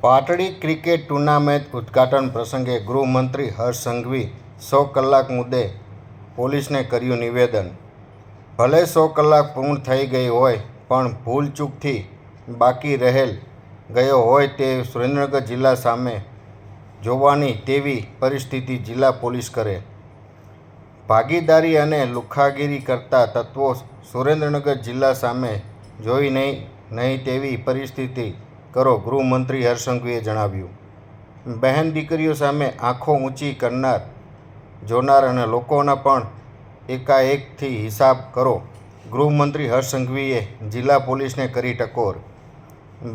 Patdi cricket tournament ઉદ્ઘાટન પ્રસંગે ગૃહમંત્રી હર્ષ સંઘવી 100 કલાક મુદ્દે પોલીસને કર્યું નિવેદન। ભલે 100 કલાક પૂર્ણ થઈ ગઈ હોય પણ ભૂલચૂકથી બાકી રહેલ ગયો હોય તે સુરેન્દ્રનગર જિલ્લા સામે જોવાની તેવી પરિસ્થિતિ જિલ્લા પોલીસ કરે। ભાગીદારી અને લુખ્ખાગીરી કરતા તત્વો સુરેન્દ્રનગર જિલ્લા સામે જોઈ નહીં તેવી પરિસ્થિતિ કરો, ગૃહમંત્રી હર્ષ સંઘવીએ જણાવ્યું। બહેન દીકરીઓ સામે આંખો ઊંચી કરનાર, જોનાર અને લોકોના પણ એકાએકથી હિસાબ કરો, ગૃહમંત્રી હર્ષ સંઘવીએ જિલ્લા પોલીસને કરી ટકોર।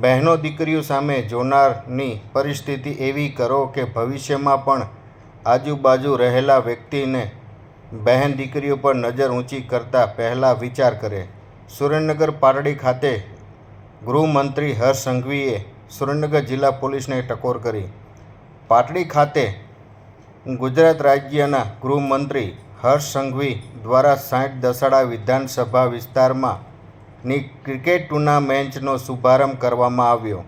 બહેનો દીકરીઓ સામે જોનારની પરિસ્થિતિ એવી કરો કે ભવિષ્યમાં પણ આજુબાજુ રહેલા વ્યક્તિને બહેન દીકરીઓ પર નજર ઊંચી કરતા પહેલાં વિચાર કરે। સુરેન્દ્રનગર પાટડી ખાતે ગૃહમંત્રી હર્ષ સંઘવીએ સુરેન્દ્રનગર જિલ્લા પોલીસને ટકોર કરી। પાટડી ખાતે ગુજરાત રાજ્યના ગૃહમંત્રી હર્ષ સંઘવી દ્વારા 60 દસાડા વિધાનસભા વિસ્તારમાંની ક્રિકેટ ટૂર્નામેન્ટનો શુભારંભ કરવામાં આવ્યો।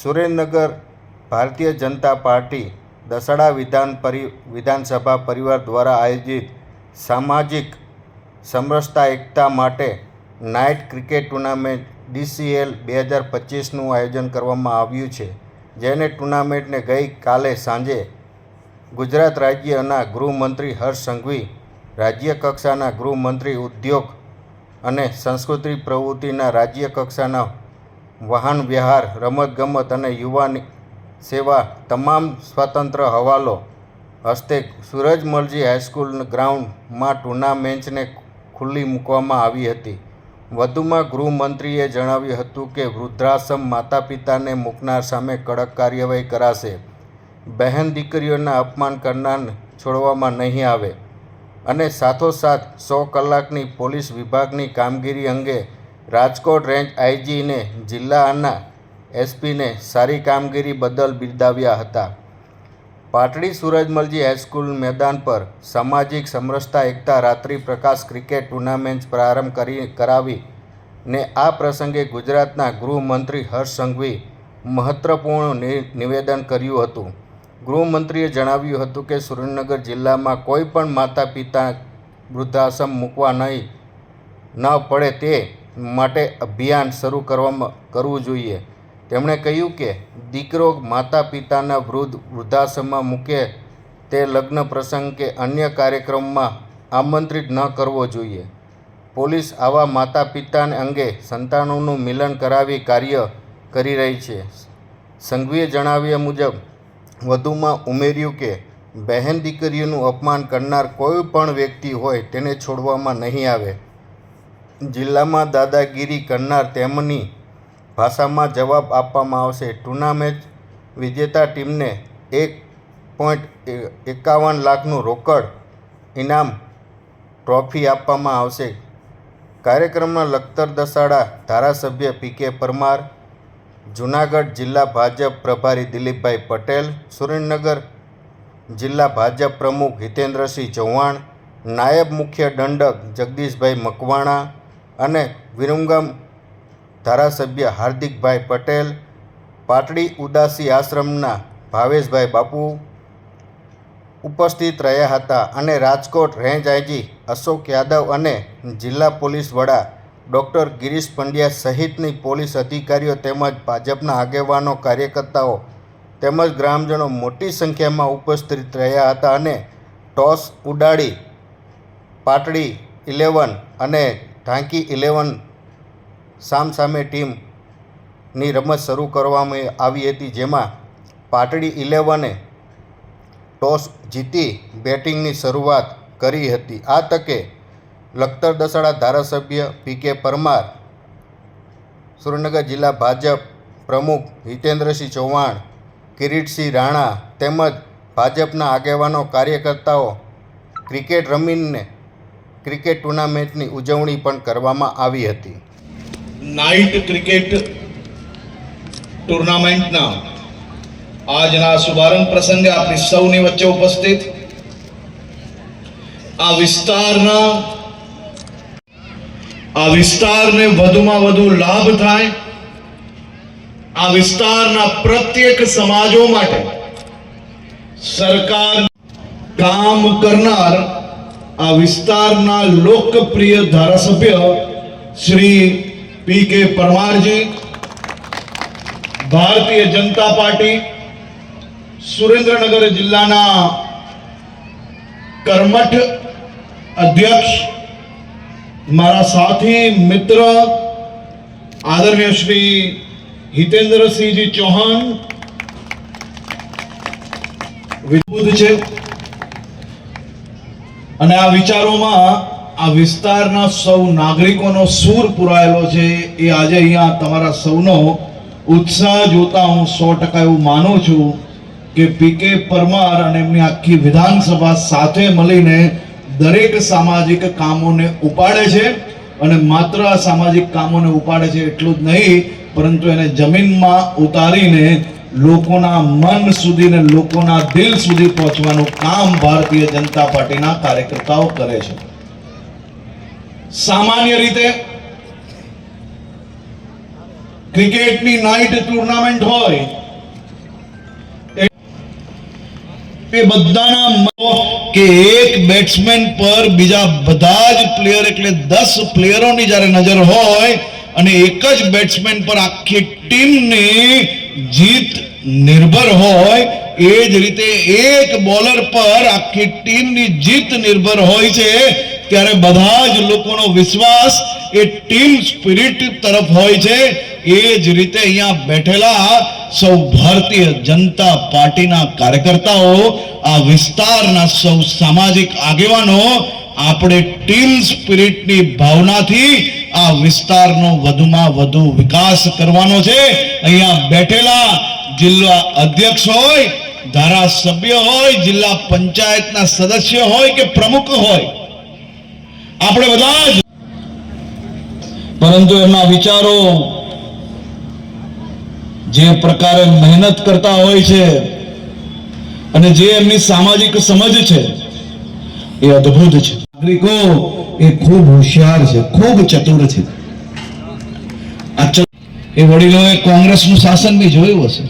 સુરેન્દ્રનગર ભારતીય જનતા પાર્ટી દસાડા વિધાનસભા પરિવાર દ્વારા આયોજિત સામાજિક સમરસતા એકતા માટે નાઇટ ક્રિકેટ ટૂર્નામેન્ટ DCL 2025નું આયોજન કરવામાં આવ્યું છે, જેને ટૂર્નામેન્ટને ગઈકાલે સાંજે ગુજરાત રાજ્યના ગૃહમંત્રી હર્ષ સંઘવી, રાજ્ય કક્ષાના ગૃહમંત્રી ઉદ્યોગ અને સંસ્કૃતિ પ્રવૃત્તિના રાજ્ય કક્ષાના વાહન વ્યવહાર, રમતગમત અને યુવા સેવા તમામ સ્વતંત્ર હવાલો હસ્તે સૂરજમલજી હાઈસ્કૂલ ગ્રાઉન્ડમાં ટૂર્નામેન્ટને ખુલ્લી મૂકવામાં આવી હતી। વધુમાં ગૃહમંત્રીએ જણાવ્યું હતું કે વૃદ્ધાશ્રમ માતા પિતાને મૂકનાર સામે કડક કાર્યવાહી કરાશે, બહેન દીકરીઓના અપમાન કરનારને છોડવામાં નહીં આવે અને સાથોસાથ 100 કલાકની પોલીસ વિભાગની કામગીરી અંગે રાજકોટ રેન્જ આઈજીને જિલ્લાના એસપીને સારી કામગીરી બદલ બિરદાવ્યા હતા। પાટડી સૂરજમલજી હાઈસ્કૂલ મેદાન પર સામાજિક સમરસતા એકતા રાત્રિ પ્રકાશ ક્રિકેટ ટૂર્નામેન્ટ પ્રારંભ કરાવીને આ પ્રસંગે ગુજરાતના ગૃહમંત્રી હર્ષ સંઘવી મહત્વપૂર્ણ નિવેદન કર્યું હતું। ગૃહમંત્રીએ જણાવ્યું હતું કે સુરેન્દ્રનગર જિલ્લામાં કોઈ પણ માતા પિતા વૃદ્ધાશ્રમ મૂકવા ન પડે તે માટે અભિયાન શરૂ કરવું જોઈએ। તેમણે કહ્યું કે દીકરો માતા પિતાના વૃદ્ધાશ્રમમાં મૂકે તે લગ્ન પ્રસંગ કે અન્ય કાર્યક્રમમાં આમંત્રિત ન કરવો જોઈએ। પોલીસ આવા માતા પિતા અંગે સંતાનોનું મિલન કરાવી કાર્ય કરી રહી છે। સંઘવીએ જણાવ્યા મુજબ વધુમાં ઉમેર્યું કે બહેન દીકરીઓનું અપમાન કરનાર કોઈ પણ વ્યક્તિ હોય તેને છોડવામાં નહીં આવે। જિલ્લામાં દાદાગીરી કરનાર તેમની ભાષામાં જવાબ આપવામાં આવશે। ટૂર્નામેન્ટ વિજેતા ટીમને 1.51 લાખનું રોકડ ઇનામ ટ્રોફી આપવામાં આવશે। કાર્યક્રમમાં લખતર દસાડા ધારાસભ્ય PK પરમાર, જૂનાગઢ જિલ્લા ભાજપ પ્રભારી દિલીપભાઈ પટેલ, સુરેન્દ્રનગર જિલ્લા ભાજપ પ્રમુખ હિતેન્દ્રસિંહ ચૌહાણ, નાયબ મુખ્ય દંડક જગદીશભાઈ મકવાણા અને વિરમગામ ધારાસભ્ય હાર્દિકભાઈ પટેલ, પાટડી ઉદાસી આશ્રમના ભાવેશભાઈ બાપુ ઉપસ્થિત રહ્યા હતા અને રાજકોટ રેન્જ આઈજી અશોક યાદવ અને જિલ્લા પોલીસ વડા ડૉક્ટર ગિરીશ પંડ્યા સહિતની પોલીસ અધિકારીઓ તેમજ ભાજપના આગેવાનો, કાર્યકર્તાઓ તેમજ ગ્રામજનો મોટી સંખ્યામાં ઉપસ્થિત રહ્યા હતા અને ટોસ ઉડાડી પાટડી 11 અને ઢાંકી 11 સામસામે ટીમની રમત શરૂ કરવામાં આવી હતી, જેમાં પાટડી 11એ ટોસ જીતી બેટિંગની શરૂઆત કરી હતી। આ તકે લખતર દસાડા ધારાસભ્ય PK પરમાર, સુરેન્દ્રનગર જિલ્લા ભાજપ પ્રમુખ હિતેન્દ્રસિંહ ચૌહાણ, કિરીટસિંહ રાણા તેમજ ભાજપના આગેવાનો, કાર્યકર્તાઓ ક્રિકેટ રમીને ક્રિકેટ ટૂર્નામેન્ટની ઉજવણી પણ કરવામાં આવી હતી। નાઇટ ક્રિકેટ ટુર્નામેન્ટના આજના શુભારંભ પ્રસંગે આપણી સૌની વચ્ચે ઉપસ્થિત આ વિસ્તારને વધુમાં વધુ લાભ થાય આ વિસ્તારના પ્રત્યેક સમાજો માટે સરકાર કામ કરનાર આ વિસ્તારના લોકપ્રિય ધારાસભ્ય શ્રી પી.કે. પરમારજી, ભારતીય જનતા પાર્ટી સુરેન્દ્રનગર જિલ્લાના કર્મઠ અધ્યક્ષ, મારા સાથી મિત્ર આદરણીય શ્રી હિતેન્દ્રસિંહજી ચૌહાણ વિભૂત છે અને આ વિચારોમાં આ વિસ્તારના સૌ નાગરિકોનો સૂર પુરાયેલો છે. એ આજે અહીંયા તમારા સૌનો ઉત્સાહ જોતા હું 100% એવું માનું છું કે પી.કે. પરમાર અને એમની આખી વિધાનસભા સાથે મળીને દરેક સામાજિક કામોને ઉપાડે છે અને માત્ર આ સામાજિક કામોને ઉપાડે છે એટલું જ નહીં, પરંતુ એને જમીનમાં ઉતારીને લોકોના મન સુધી ને લોકોના દિલ સુધી પહોંચવાનું કામ ભારતીય જનતા પાર્ટીના કાર્યકર્તાઓ કરે છે. સામાન્ય રીતે ક્રિકેટની નાઇટ ટુર્નામેન્ટ હોય એ બધાના કે એક બેટ્સમેન પર બીજા બધા જ પ્લેયર એટલે 10 પ્લેયરોની જ્યારે નજર હોય અને એક જ બેટ્સમેન પર આખી ટીમની જીત નિર્ભર હોય, એ જ રીતે એક બોલર પર આખી ટીમની જીત નિર્ભર હોય છે, ત્યારે બધા જ લોકોનો વિશ્વાસ એ ટીમ સ્પિરિટ તરફ હોય છે. એ જ રીતે અહીંયા બેઠેલા સૌ ભારતીય જનતા પાર્ટીના કાર્યકર્તાઓ, આ વિસ્તારના સૌ સામાજિક આગેવાનો, આપણે ટીમ સ્પિરિટની ભાવનાથી આ વિસ્તારનો વધુમાં વધુ વિકાસ કરવાનો છે. અહીંયા બેઠેલા જિલ્લા અધ્યક્ષ હોય, ધારાસભ્ય હોય, જિલ્લા પંચાયતના સદસ્ય હોય કે પ્રમુખ હોય, આપણે બધા જ, પરંતુ એમના વિચારો જે પ્રકારે મહેનત કરતા હોય છે અને જે એમની સામાજિક સમજ છે એ અદ્ભુત છે. નાગરિકો એ ખૂબ હોશિયાર છે, ખૂબ ચતુર છે. એ વડીલોએ કોંગ્રેસનું શાસન બી જોયું હશે.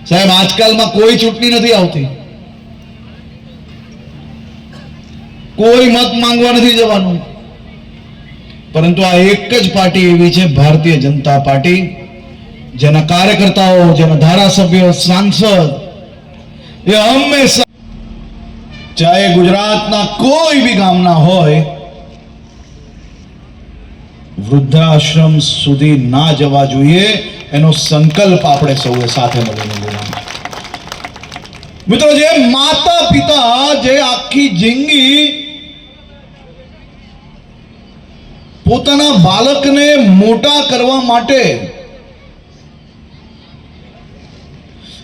સાહેબ, આજકાલમાં કોઈ ચૂંટણી નથી આવતી, કોઈ મત માંગવા નથી જવાનું, પરંતુ આ એક જ પાર્ટી એવી છે, ભારતીય જનતા પાર્ટી, જેના કાર્યકર્તાઓ, જેના ધારાસભ્યો, સાંસદ એ હંમેશા, ચાહે ગુજરાતના કોઈ બી ગામના હોય, વૃદ્ધાશ્રમ સુધી ના જવા જોઈએ એનો સંકલ્પ આપણે સૌએ સાથે મળીને લેવાનો. મિત્રો, જે માતા પિતા જે આખી જિંદગી પોતાના બાળકને મોટા કરવા માટે,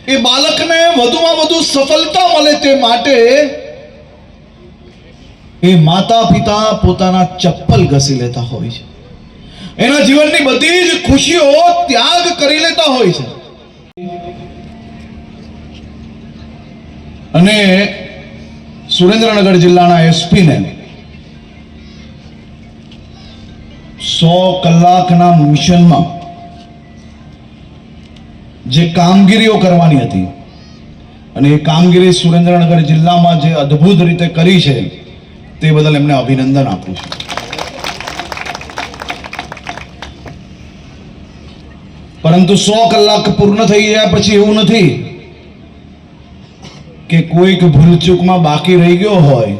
એ બાળકને વધુમાં વધુ સફળતા મળે તે માટે એ માતા પિતા પોતાના ચપ્પલ ઘસી લેતા હોય છે, એના જીવનની બધી જ ખુશીઓ ત્યાગ કરી લેતા હોય છે. અને સુરેન્દ્રનગર જિલ્લાના એસપીને 100 કલાકના મિશનમાં જે કામગીરીઓ કરવાની હતી અને એ કામગીરી સુરેન્દ્રનગર જિલ્લામાં જે અદ્ભુત રીતે કરી છે તે બદલ એમને અભિનંદન આપું છું. પરંતુ 100 કલાક પૂર્ણ થઈ ગયા પછી એવું નથી કે કોઈક ભૂલચૂકમાં બાકી રહી ગયો હોય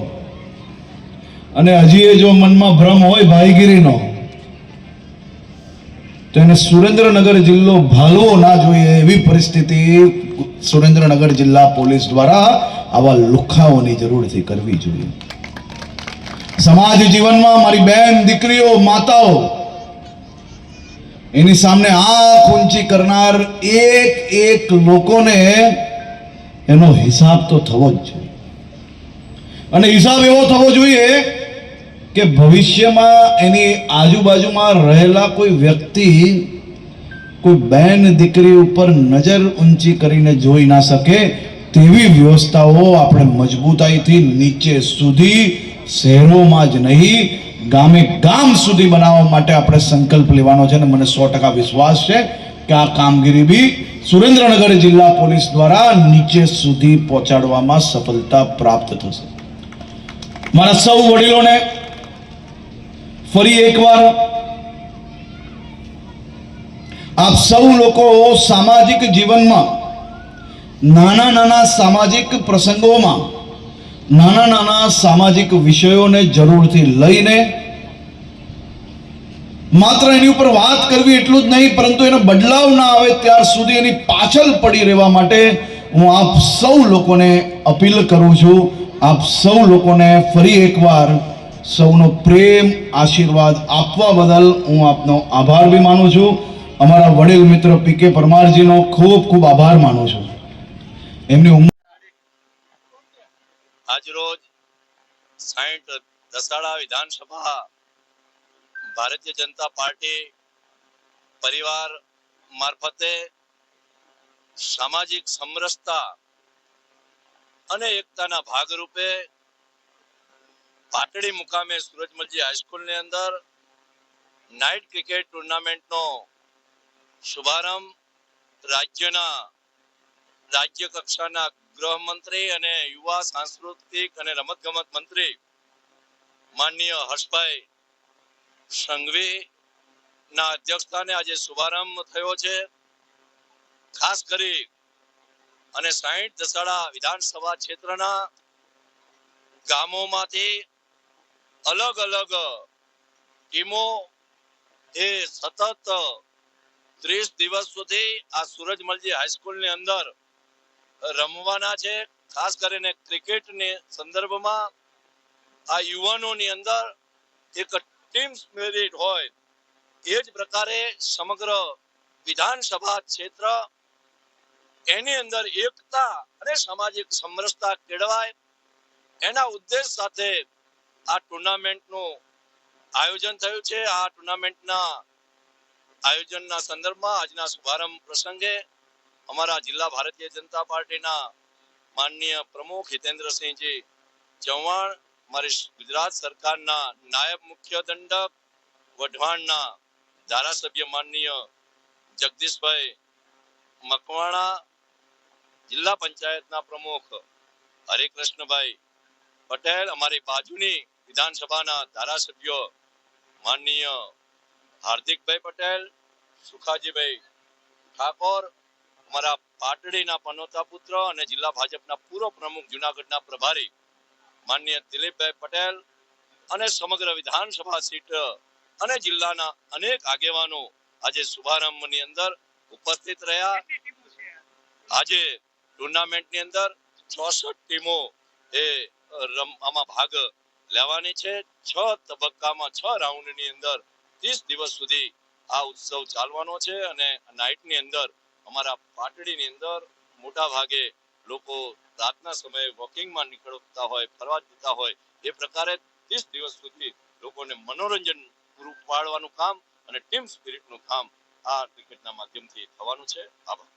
અને હજી એ જો મનમાં ભ્રમ હોય ભાઈગીરીનો, તો એને સુરેન્દ્રનગર જિલ્લો ભાલવો ના જોઈએ એવી પરિસ્થિતિ સુરેન્દ્રનગર જિલ્લા પોલીસ દ્વારા આવા લુખ્ખાઓની જરૂરથી કરવી જોઈએ. સમાજ જીવનમાં મારી બહેન, દીકરીઓ, માતાઓ, એની સામે આંખ ઊંચી કરનાર એક લોકોને એનો હિસાબ તો થવો જ જોઈએ. અને હિસાબ એવો થવો જોઈએ કે ભવિષ્યમાં એની આજુબાજુમાં રહેલા કોઈ વ્યક્તિ, કોઈ બહેન દીકરી ઉપર નજર ઊંચી કરીને જોઈ ના શકે તેવી વ્યવસ્થાઓ આપણે મજબૂતાઈથી નીચે સુધી, શહેરોમાં જ નહીં ગામે ગામ સુધી બનાવવા માટે આપણે સંકલ્પ લેવાનો છે. અને મને 100% વિશ્વાસ છે કે આ કામગીરી બી સુરેન્દ્રનગર જિલ્લા પોલીસ દ્વારા નીચે સુધી પહોંચાડવામાં સફળતા પ્રાપ્ત થશે. મારા સૌ વડીલોને ફરી એકવાર આપ સૌ લોકો સામાજિક જીવનમાં નાના નાના સામાજિક પ્રસંગોમાં નાના નાના સામાજિક વિષયોને જરૂરથી લઈને માત્ર એની ઉપર વાત કરવી એટલું જ નહીં, પરંતુ એનો બદલાવ ના આવે ત્યાર સુધી એની પાછળ પડી રહેવા માટે હું આપ સૌ લોકોને અપીલ કરું છું. આપ સૌ લોકોને ફરી એકવાર સૌનો પ્રેમ આશીર્વાદ આપવા બદલ હું આપનો આભાર બી માનું છું. અમારા વડીલ મિત્ર પીકે પરમારજીનો ખૂબ ખૂબ આભાર માનું છું. એમની ઉંમર આજરોજ 60 દસાડા વિધાનસભા ભારતીય જનતા પાર્ટી પરિવાર મારફતે સામાજિક સમરસતા અને એકતાના ભાગરૂપે પાટડી મુકામે સૂરજમલજી હાઈસ્કૂલની અંદર નાઇટ ક્રિકેટ ટુર્નામેન્ટનો શુભારંભ રાજ્ય કક્ષાના ગૃહમંત્રી અને યુવા સાંસ્કૃતિક અને રમતગમત મંત્રી માનનીય હર્ષભાઈ સંઘવી ના અધ્યક્ષસ્થાને આજે શુભારંભ થયો છે. ખાસ કરી અને 60 દસાડા વિધાનસભા ક્ષેત્રના ગામોમાંથી અલગ અલગ ટીમો એ સતત 30 દિવસ સુધી આ સૂરજમલજી હાઈસ્કૂલની અંદર રમવાના છે. ખાસ કરીને ક્રિકેટની સંદર્ભમાં આ યુવાનોની અંદર એક ટીમ સ્પિરિટ હોય એ જ પ્રકારે સમગ્ર વિધાનસભા ક્ષેત્ર એની અંદર એકતા અને સામાજિક સમરસતા કેળવાય એના ઉદ્દેશ સાથે આ ટુર્નામેન્ટનું આયોજન થયું છે. આ ટુર્નામેન્ટના આયોજનના સંદર્ભમાં આજના શુભારંભ પ્રસંગે અમારા જિલ્લા ભારતીય જનતા પાર્ટીના માનનીય પ્રમુખ હિતેન્દ્રસિંહજી ચૌહાણ, મારી ગુજરાત સરકારના નાયબ મુખ્ય દંડક વઢવાણના ધારાસભ્ય માનનીય જગદીશભાઈ મકવાણા, જિલ્લા પંચાયતના પ્રમુખ હરિકૃષ્ણભાઈ પટેલ, અમારી બાજુની વિધાનસભાના ધારાસભ્યો માનનીય હાર્દિકભાઈ પટેલ, સુખાજીભાઈ ઠાકોર, અમારા પાટડીના પનોતા પુત્ર અને જિલ્લા ભાજપના પૂર્વ પ્રમુખ જુનાગઢના પ્રભારી માનનીય દિલીપભાઈ પટેલ અને સમગ્ર વિધાનસભા સીટ અને જિલ્લાના અનેક આગેવાનો આજે શુભારંભની અંદર ઉપસ્થિત રહ્યા. આજે ટુર્નામેન્ટની અંદર 64 ટીમો એ આમાં ભાગ લેવાની છે. 6 તબક્કામાં 6 રાઉન્ડની અંદર 30 દિવસ સુધી આ ઉત્સવ ચાલવાનો છે અને નાઇટની અંદર અમારા પાટડીની અંદર મોટા ભાગે લોકો રાતના સમયે વોકિંગમાં નીકળતા હોય, ફરવા જતા હોય, એ પ્રકારે 30 દિવસ સુધી લોકોને મનોરંજન પૂરું પાડવાનું કામ અને ટીમ સ્પિરિટનું કામ આ ક્રિકેટના માધ્યમથી થવાનું છે. આભાર.